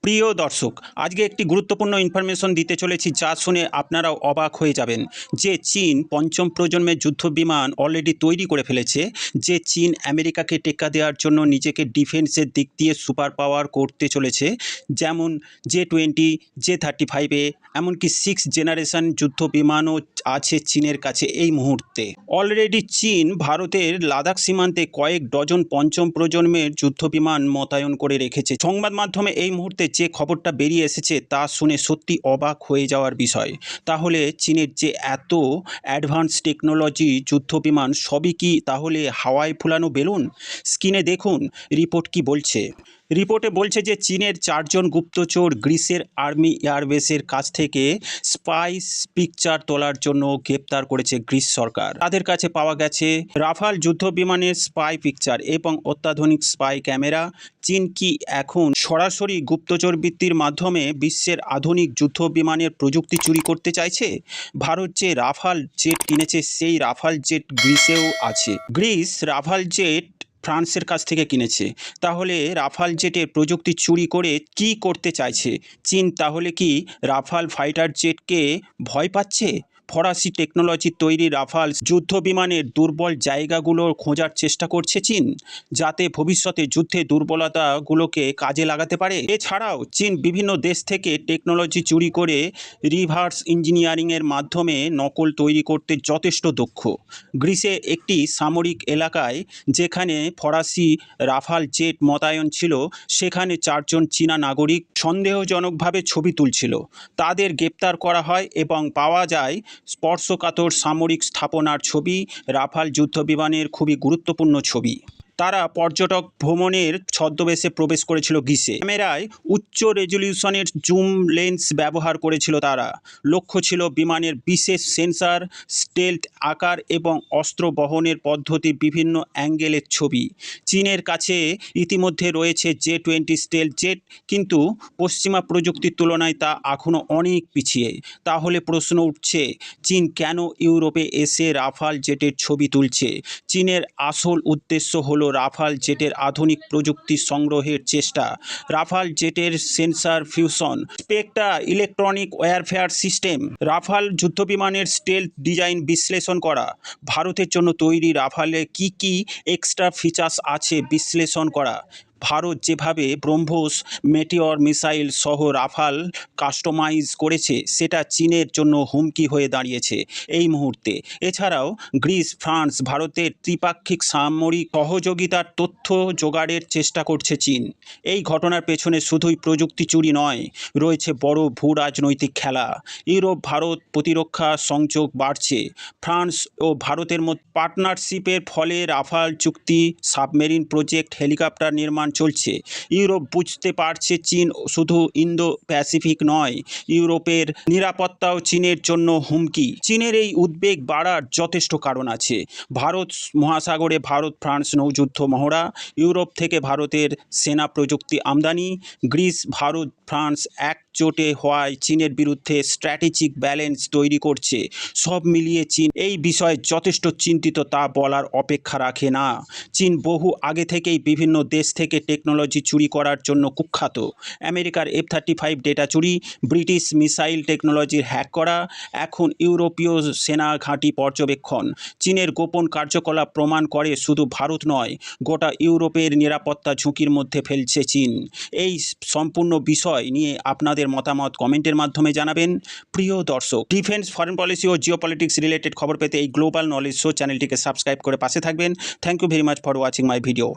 প্রিয় দর্শক, আজকে একটি গুরুত্বপূর্ণ ইনফরমেশন দিতে চলেছি যা শুনে আপনারাও অবাক হয়ে যাবেন। যে চীন পঞ্চম প্রজন্মের যুদ্ধ বিমান অলরেডি তৈরি করে ফেলেছে। যে চীন আমেরিকাকে টেক্কা দেওয়ার জন্য নিজেকে ডিফেন্সের দিক দিয়ে সুপার পাওয়ার করতে চলেছে, যেমন J-20, J-35, এমনকি 6th জেনারেশন যুদ্ধ বিমানও আছে চীনের কাছে এই মুহূর্তে। অলরেডি চীন ভারতের লাদাখ সীমান্তে কয়েক ডজন পঞ্চম প্রজন্মের যুদ্ধ বিমান মোতায়েন করে রেখেছে। সংবাদ মাধ্যমে এই মুহূর্তে যে খবরটা বেরিয়ে এসেছে তা শুনে সত্যি অবাক হয়ে যাওয়ার বিষয়। তাহলে চীনের যে এত অ্যাডভান্স টেকনোলজি যুদ্ধ বিমান সবই কি তাহলে হাওয়ায় ফুলানো বেলুন? স্ক্রিনে দেখুন রিপোর্ট কি বলছে। রিপোর্টে বলছে যে চীনের 4জন গুপ্তচর গ্রিসের আর্মি এয়ারবেসের কাছ থেকে স্পাইস পিকচার তোলার জন্য গ্রেপ্তার করেছে গ্রিস সরকার। তাদের কাছে পাওয়া গেছে রাফাল যুদ্ধ বিমানের স্পাই পিকচার এবং অত্যাধুনিক স্পাই ক্যামেরা। চীন কি এখন সরাসরি গুপ্তচর বৃত্তির মাধ্যমে বিশ্বের আধুনিক যুদ্ধ বিমানের প্রযুক্তি চুরি করতে চাইছে? ভারত যে রাফাল জেট কিনেছে সেই রাফাল জেট গ্রিসেও আছে। গ্রিস রাফাল জেট ফ্রান্সের কাছ থেকে কিনেছে। তাহলে রাফাল জেটের প্রযুক্তি চুরি করে কি করতে চাইছে চীন? তাহলে কি রাফাল ফাইটার জেটকে ভয় পাচ্ছে? ফরাসি টেকনোলজি তৈরি রাফাল যুদ্ধ বিমানের দুর্বল জায়গাগুলো খোঁজার চেষ্টা করছে চীন, যাতে ভবিষ্যতে যুদ্ধে দুর্বলতাগুলোকে কাজে লাগাতে পারে। এছাড়াও চীন বিভিন্ন দেশ থেকে টেকনোলজি চুরি করে রিভার্স ইঞ্জিনিয়ারিংয়ের মাধ্যমে নকল তৈরি করতে যথেষ্ট দক্ষ। গ্রিসে একটি সামরিক এলাকায় যেখানে ফরাসি রাফাল জেট মোতায়েন ছিল, সেখানে 4জন চীনা নাগরিক সন্দেহজনকভাবে ছবি তুলছিল। তাদের গ্রেপ্তার করা হয় এবং পাওয়া যায় স্পর্শকাতর সামরিক স্থাপনার ছবি, রাফাল যুদ্ধবিমানের খুবই গুরুত্বপূর্ণ ছবি। তারা পর্যটক ভ্রমণের ছদ্মবেশে প্রবেশ করেছিল গ্রিসে। ক্যামেরায় উচ্চ রেজলিউশনের জুম লেন্স ব্যবহার করেছিল তারা। লক্ষ্য ছিল বিমানের বিশেষ সেন্সার, স্টেলথ আকার এবং অস্ত্র বহনের পদ্ধতির বিভিন্ন অ্যাঙ্গেলের ছবি। চীনের কাছে ইতিমধ্যে রয়েছে J-20 স্টেলথ জেট, কিন্তু পশ্চিমা প্রযুক্তির তুলনায় তা এখনও অনেক পিছিয়ে। তাহলে প্রশ্ন উঠছে, চীন কেন ইউরোপে এসে রাফাল জেটের ছবি তুলছে? চীনের আসল উদ্দেশ্য হলো রাফাল জেটের আধুনিক প্রযুক্তি সংগ্রহের চেষ্টা। রাফাল জেটের sensor fusion, Spectra electronic warfare system, Rafale যুদ্ধবিমানের স্টেলথ ডিজাইন বিশ্লেষণ করা। ভারতের জন্য তৈরি রাফালে কি কি এক্সট্রা ফিচার্স আছে বিশ্লেষণ করা। ভারত যেভাবে ব্রহ্মোস মেটিওর মিসাইল সহ রাফাল কাস্টমাইজ করেছে সেটা চীনের জন্য হুমকি হয়ে দাঁড়িয়েছে এই মুহূর্তে। এছাড়াও গ্রিস ফ্রান্স ভারতের ত্রিপাক্ষিক সামরিক সহযোগিতার তথ্য জোগাড়ের চেষ্টা করছে চীন। এই ঘটনার পেছনে শুধুই প্রযুক্তি চুরি নয়, রয়েছে বড় ভূ রাজনৈতিক খেলা। ইউরোপ ভারত প্রতিরক্ষা সংযোগ বাড়ছে। ফ্রান্স ও ভারতের মধ্যে পার্টনারশিপের ফলে রাফাল চুক্তি, সাবমেরিন প্রজেক্ট, হেলিকপ্টার নির্মাণ চলছে। ইউরোপ বুঝতে পারছে চীন শুধু ইন্দো প্যাসিফিক নয়, ইউরোপের নিরাপত্তাও চীনের জন্য হুমকি। চীনের এই উদ্বেগ বাড়ার যথেষ্ট কারণ আছে। ভারত মহাসাগরে ভারত ফ্রান্স নৌযুদ্ধ মহড়া, ইউরোপ থেকে ভারতের সেনা প্রযুক্তি আমদানি, গ্রিস ভারত ফ্রান্স একজোটে হওয়ায় চীনের বিরুদ্ধে স্ট্র্যাটেজিক ব্যালেন্স তৈরি করছে। সব মিলিয়ে চীন এই বিষয়ে যথেষ্ট চিন্তিত, তা বলার অপেক্ষা রাখে না। চীন বহু আগে থেকেই বিভিন্ন দেশ থেকে টেকনোলজি চুরি করার জন্য কুখ্যাত। আমেরিকার F-35 ডেটা চুরি, ব্রিটিশ মিসাইল টেকনোলজির হ্যাক করা, এখন ইউরোপীয় সেনা ঘাঁটি পর্যবেক্ষণ। চীনের গোপন কার্যকলাপ প্রমাণ করে শুধু ভারত নয়, গোটা ইউরোপের নিরাপত্তা ঝুঁকির মধ্যে ফেলছে চীন। এই সম্পূর্ণ বিষয় নিয়ে আপনাদের মতামত কমেন্টের মাধ্যমে জানাবেন। প্রিয় দর্শক, ডিফেন্স, ফরেন পলিসি ও জিওপলিটিক্স রিলেটেড খবর পেতে এই গ্লোবাল নলেজ শো চ্যানেলটিকে সাবস্ক্রাইব করে পাশে থাকবেন। Thank you very much for watching my video.